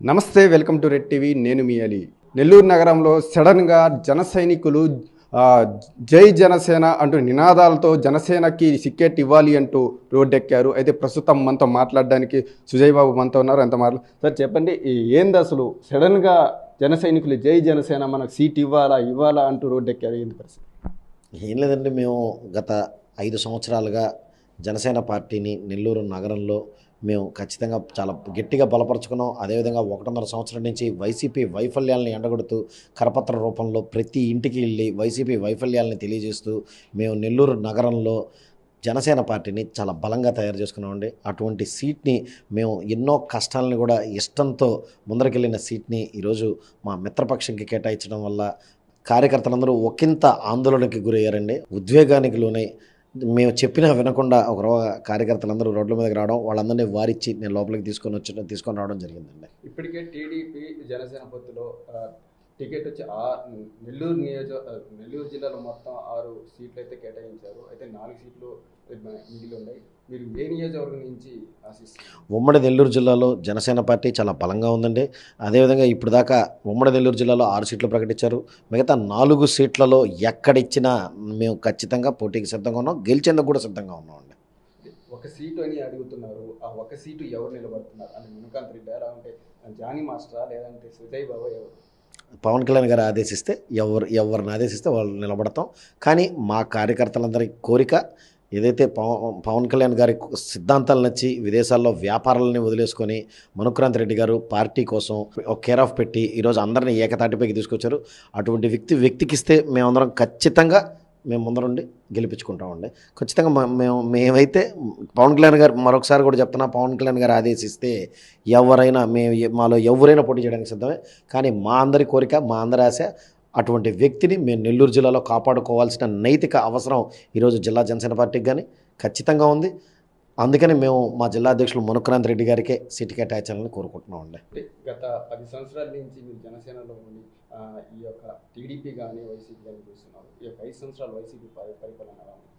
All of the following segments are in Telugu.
నమస్తే, వెల్కమ్ టు రెడ్ టీవీ. నేను మీ అలీ. నెల్లూరు నగరంలో సడన్గా జన సైనికులు ఆ, జై జనసేన అంటూ నినాదాలతో జనసేనకి సిక్కెట్ ఇవ్వాలి అంటూ రోడ్డెక్కారు. అయితే ప్రస్తుతం మనతో మాట్లాడడానికి సుజయ్ బాబు మనతో ఉన్నారు. ఎంత సార్ చెప్పండి, ఏంది అసలు సడన్గా జన సైనికులు జై జనసేన మనకు సీట్ ఇవ్వాలా అంటూ రోడ్డెక్కారు? ఏంది పరిస్థితి? ఏం లేదండి, మేము గత 5 సంవత్సరాలుగా జనసేన పార్టీని నెల్లూరు నగరంలో మేము ఖచ్చితంగా చాలా గట్టిగా బలపరుచుకున్నాం. అదేవిధంగా 1.5 సంవత్సరం నుంచి వైసీపీ వైఫల్యాలను ఎండగొడుతూ కరపత్ర రూపంలో ప్రతి ఇంటికి వెళ్ళి వైసీపీ వైఫల్యాలను తెలియజేస్తూ మేము నెల్లూరు నగరంలో జనసేన పార్టీని చాలా బలంగా తయారు చేసుకున్నామండి. అటువంటి సీట్ని మేము ఎన్నో కష్టాలను కూడా ఇష్టంతో ముందరకెళ్ళిన సీట్ని ఈరోజు మా మిత్రపక్షంకి కేటాయించడం వల్ల కార్యకర్తలందరూ ఒకంత ఆందోళనకి గురయ్యారండి, ఉద్వేగానికి లోనై. మేము చెప్పినా వినకుండా కార్యకర్తలందరూ రోడ్ల మీదకి రావడం, వాళ్ళందరినీ వారిచ్చి నేను లోపలికి తీసుకొని రావడం జరిగిందండి. ఇప్పటికే టీడీపీ జనసేన పొత్తులో టికెట్ వచ్చి నెల్లూరు జిల్లాలో మొత్తం 6 సీట్లు అయితే కేటాయించారు. అయితే 4 సీట్లు మిగిలి ఉన్నాయి. మీరు ఏ నియోజకవర్గం నుంచి ఆశిస్తారు? ఉమ్మడి నెల్లూరు జిల్లాలో జనసేన పార్టీ చాలా బలంగా ఉందండి. అదేవిధంగా ఇప్పుడు దాకా ఉమ్మడి నెల్లూరు జిల్లాలో 6 సీట్లు ప్రకటించారు. మిగతా 4 సీట్లలో ఎక్కడిచ్చినా మేము ఖచ్చితంగా పోటీకి సిద్ధంగా ఉన్నాం, గెలిచేందుకు కూడా సిద్ధంగా ఉన్నామండి. ఒక సీటు అని అడుగుతున్నారు. ఆ ఒక సీటు ఎవరు నిలబడుతున్నారు? అంటే మునకాంత్ రెడ్డి, అలా అంటే జానీ మాస్టరా, లేదంటే సుజయ్ బాబు, ఎవరు? పవన్ కళ్యాణ్ గారు ఆదేశిస్తే ఎవరిని ఆదేశిస్తే వాళ్ళు నిలబడతాం. కానీ మా కార్యకర్తలందరి కోరిక ఏదైతే పవన్ కళ్యాణ్ గారి సిద్ధాంతాలు నచ్చి విదేశాల్లో వ్యాపారాలని వదిలేసుకొని మనుక్రాంత్ రెడ్డి గారు పార్టీ కోసం ఒక కేర్ ఆఫ్ పెట్టి ఈరోజు అందరినీ ఏకతాటిపైకి తీసుకొచ్చారు. అటువంటి వ్యక్తికిస్తే మేమందరం ఖచ్చితంగా మేము ముందరుండి గెలిపించుకుంటామండి. ఖచ్చితంగా మేమైతే పవన్ కళ్యాణ్ గారు, మరొకసారి కూడా చెప్తున్నా, పవన్ కళ్యాణ్ గారు ఆదేశిస్తే ఎవరైనా మాలో ఎవరైనా పోటీ చేయడానికి సిద్ధమే. కానీ మా అందరి కోరిక, మా అందరి ఆశ అటువంటి వ్యక్తిని మేము నెల్లూరు జిల్లాలో కాపాడుకోవాల్సిన నైతిక అవసరం ఈరోజు జిల్లా జనసేన పార్టీకి కానీ ఖచ్చితంగా ఉంది. అందుకని మేము మా జిల్లా అధ్యక్షులు మనుక్రాంత్ రెడ్డి గారికే సీటు కేటాయించాలని కోరుకుంటున్నామండి. గత 10 సంవత్సరాల నుంచి మీరు జనసేనలో ఉండి ఈ యొక్క టీడీపీ కానీ వైసీపీ కానీ చూస్తున్నారు. ఈ యొక్క 5 సంవత్సరాల వైసీపీ పరిపాలన ఎలా ఉంది?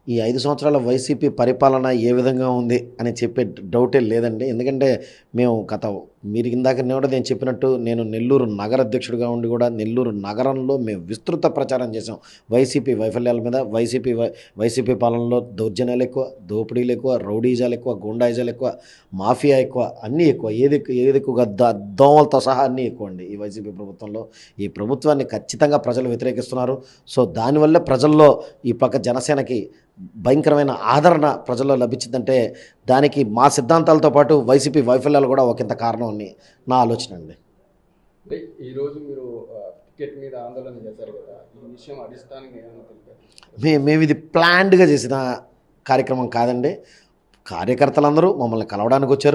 ఈ 5 సంవత్సరాల వైసీపీ పరిపాలన ఏ విధంగా ఉంది అని చెప్పే డౌటే లేదండి. ఎందుకంటే మేము మీరు ఇందాక నేను చెప్పినట్టు నేను నెల్లూరు నగర అధ్యక్షుడిగా ఉండి కూడా నెల్లూరు నగరంలో మేము విస్తృత ప్రచారం చేసాం వైసీపీ వైఫల్యాల మీద. వైసీపీ పాలనలో దౌర్జన్యాలు ఎక్కువ, దోపిడీలు ఎక్కువ, రౌడీజాలు ఎక్కువ, గుండాయిజాలు ఎక్కువ, మాఫియా ఎక్కువ, అన్నీ ఎక్కువ, ఏది ఎక్కువగా దోమలతో సహా అన్నీ ఎక్కువ అండి ఈ వైసీపీ ప్రభుత్వంలో. ఈ ప్రభుత్వాన్ని ఖచ్చితంగా ప్రజలు వ్యతిరేకిస్తున్నారు. సో దానివల్ల ప్రజల్లో ఈ పక్క జనసేనకి భయంకరమైన ఆదరణ ప్రజల్లో లభించిందంటే దానికి మా సిద్ధాంతాలతో పాటు వైసీపీ వైఫల్యాలు కూడా ఒకంత కారణం అని నా ఆలోచన అండి. ఈరోజు మీరు టికెట్ మీద ఆందోళన చేశారు కదా, ఈ విషయం అధిష్టానంగా ఏమైనా తెలిపారు? మేము ఇది ప్లాన్డ్గా చేసిన కార్యక్రమం కాదండి. కార్యకర్తలందరూ మమ్మల్ని కలవడానికి వచ్చి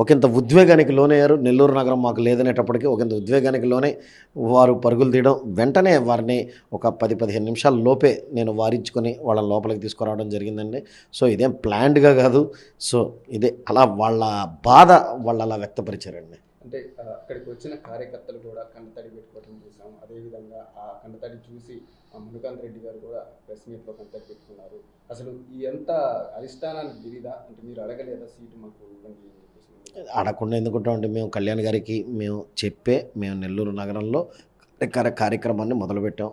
ఒకంత ఉద్వేగానికి లోనయ్యారు. నెల్లూరు నగరం మాకు లేదనేటప్పటికీ ఒకంత ఉద్వేగానికి లోనే వారు పరుగులు తీయడం, వెంటనే వారిని ఒక 10-15 నిమిషాల లోపే నేను వారించుకొని వాళ్ళని లోపలికి తీసుకురావడం జరిగిందండి. సో ఇదేం ప్లాన్డ్గా కాదు. సో ఇదే అలా వాళ్ళ బాధ వాళ్ళు అలా వ్యక్తపరిచారండి. అంటే అక్కడికి వచ్చిన కార్యకర్తలు కూడా కంటతడి పెట్టుకోవడం చూసాం. అదేవిధంగా ఆ కంటతడి చూసి మనుకాంత్ రెడ్డి గారు కూడా ప్రెస్ మీట్లో కంటతడి పెట్టుకున్నారు. అసలు ఈ ఎంత అధిష్టానానికి తెలీదా? అంటే మీరు అడగలేదా సీటు మాకు ఇవ్వండి? అడగకుండా ఎందుకుంటామంటే మేము కళ్యాణ్ గారికి మేము నెల్లూరు నగరంలో కార్యక్రమాన్ని మొదలుపెట్టాం.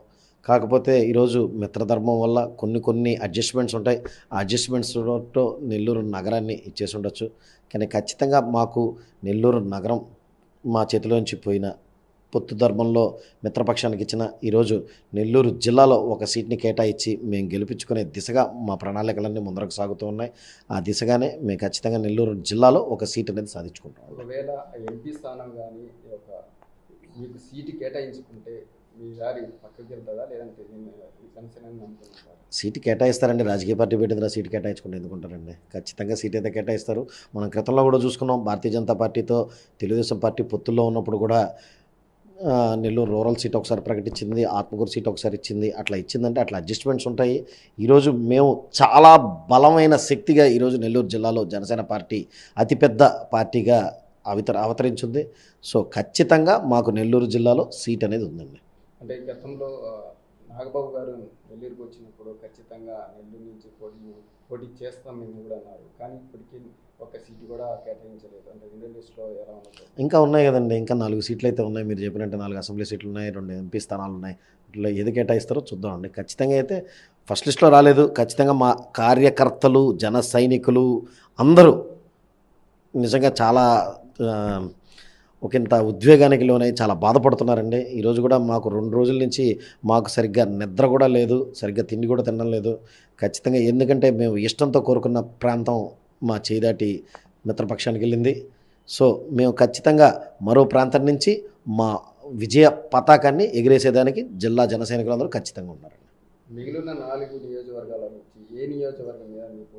కాకపోతే ఈరోజు మిత్రధర్మం వల్ల కొన్ని అడ్జస్ట్మెంట్స్ ఉంటాయి. ఆ అడ్జస్ట్మెంట్స్తో నెల్లూరు నగరాన్ని ఇచ్చేసి ఉండొచ్చు. కానీ ఖచ్చితంగా మాకు నెల్లూరు నగరం మా చేతిలోంచి పోయిన పొత్తు ధర్మంలో మిత్రపక్షానికి ఇచ్చిన ఈరోజు నెల్లూరు జిల్లాలో ఒక సీట్ని కేటాయించి మేము గెలిపించుకునే దిశగా మా ప్రణాళికలన్నీ ముందరకు సాగుతూ ఉన్నాయి. ఆ దిశగానే మేము ఖచ్చితంగా నెల్లూరు జిల్లాలో ఒక సీట్ అనేది సాధించుకుంటాం. ఒకవేళ ఎంపీ స్థానం కానీ మీకు సీటు కేటాయించుకుంటే మీ దారి పక్కకి వెళ్తుందా, లేదంటే సీటు కేటాయిస్తారండి. రాజకీయ పార్టీ పెట్టిందిరా సీటు కేటాయించుకుంటే ఎందుకుంటారండి? ఖచ్చితంగా సీట్ అయితే కేటాయిస్తారు. మనం క్రితంలో కూడా చూసుకున్నాం, భారతీయ జనతా పార్టీతో తెలుగుదేశం పార్టీ పొత్తుల్లో ఉన్నప్పుడు కూడా నెల్లూరు రూరల్ సీట్ ఒకసారి ప్రకటించింది, ఆత్మకూరు సీట్ ఒకసారి ఇచ్చింది. అట్లా ఇచ్చిందంటే అట్లా అడ్జస్ట్మెంట్స్ ఉంటాయి. ఈరోజు మేము చాలా బలమైన శక్తిగా ఈరోజు నెల్లూరు జిల్లాలో జనసేన పార్టీ అతిపెద్ద పార్టీగా అవతరించింది. సో ఖచ్చితంగా మాకు నెల్లూరు జిల్లాలో సీట్ అనేది ఉందండి. అంటే గతంలో నాగబాబు గారు నెల్లూరుకు వచ్చినప్పుడు ఖచ్చితంగా నెల్లూరు నుంచి పోటీ చేస్తాం మేము కూడా అన్నారు. కానీ ఇప్పటికీ ఒక సీటు కూడా కేటాయించలేదు. అంటే రెండు లిస్టులో ఎలా ఉన్నారు? ఇంకా ఉన్నాయి కదండి, ఇంకా 4 సీట్లు అయితే ఉన్నాయి. మీరు చెప్పినట్టు 4 అసెంబ్లీ సీట్లు ఉన్నాయి, 2 ఎంపీ స్థానాలు ఉన్నాయి. ఇట్లా ఏది కేటాయిస్తారో చూద్దామండి. ఖచ్చితంగా అయితే ఫస్ట్ లిస్ట్లో రాలేదు. ఖచ్చితంగా మా కార్యకర్తలు, జన సైనికులు అందరూ నిజంగా చాలా ఒకంత ఉద్వేగానికి లోనై చాలా బాధపడుతున్నారండి. ఈరోజు కూడా మాకు 2 రోజుల నుంచి మాకు సరిగ్గా నిద్ర కూడా లేదు, సరిగ్గా తిండి కూడా తినడం లేదు. ఖచ్చితంగా ఎందుకంటే మేము ఇష్టంతో కోరుకున్న ప్రాంతం మా చేదాటి మిత్రపక్షానికి వెళ్ళింది. సో మేము ఖచ్చితంగా మరో ప్రాంతం నుంచి మా విజయ పతాకాన్ని ఎగిరేసేదానికి జిల్లా జన సైనికులందరూ ఖచ్చితంగా ఉన్నారండి. మిగిలిన 4 నియోజకవర్గాల నుంచి ఏ నియోజకవర్గం మీద మీకు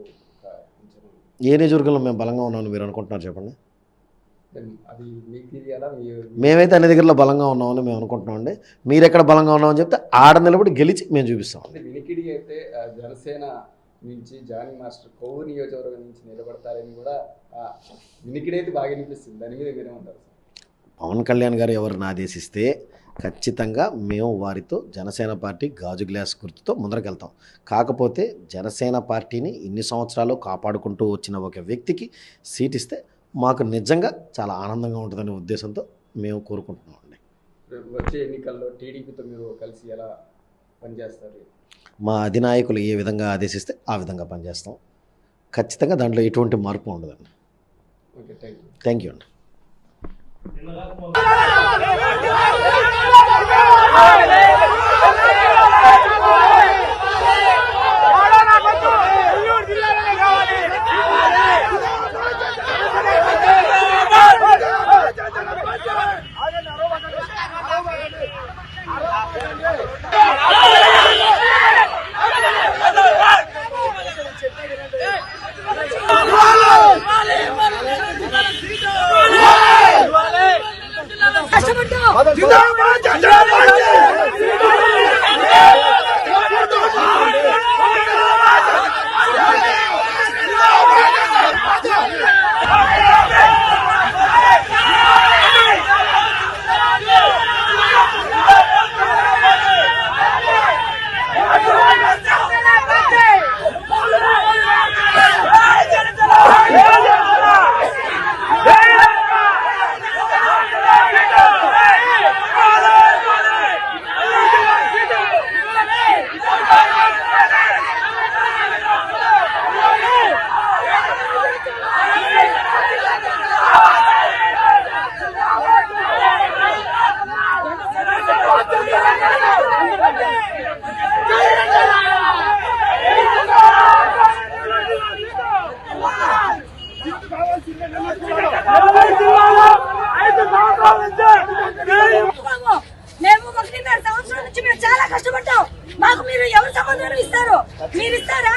ఏ నియోజకవర్గంలో మేము బలంగా ఉన్నామని మీరు అనుకుంటున్నారు చెప్పండి? అది మీకు తెలియాలా? మేమైతే అన్ని దగ్గరలో బలంగా ఉన్నామని మేము అనుకుంటున్నామండి. మీరు ఎక్కడ బలంగా ఉన్నామని చెప్తే ఆడ నిలబడి గెలిచి మేము చూపిస్తాం. అంటే వినికిడి అయితే జనసేన నుంచి జానీ మాస్టర్ కొవ్వూరు నియోజకవర్గం నుంచి నిలబడతారని కూడా వినికిడి అయితే బాగా అనిపిస్తుంది. దాని మీద మీరేమంటారు? పవన్ కళ్యాణ్ గారు ఎవరిని ఆదేశిస్తే ఖచ్చితంగా మేము వారితో జనసేన పార్టీ గాజు గ్లాస్ గుర్తుతో ముందరకెళ్తాం. కాకపోతే జనసేన పార్టీని ఇన్ని సంవత్సరాలు కాపాడుకుంటూ వచ్చిన ఒక వ్యక్తికి సీట్ ఇస్తే మాకు నిజంగా చాలా ఆనందంగా ఉంటుందనే ఉద్దేశంతో మేము కోరుకుంటున్నాం అండి. వచ్చే ఎన్నికల్లో టీడీపీతో మీరు కలిసి ఎలా పనిచేస్తారు? మా అధినాయకులు ఏ విధంగా ఆదేశిస్తే ఆ విధంగా పనిచేస్తాం. ఖచ్చితంగా దాంట్లో ఎటువంటి మార్పు ఉండదండి. ఓకే, థ్యాంక్ యూ అండి. మేము 1.5 సంవత్సరాల నుంచి మేము చాలా కష్టపడ్డాం. మాకు మీరు ఎవరు సమాధానం ఇస్తారు? మీరు ఇస్తారా?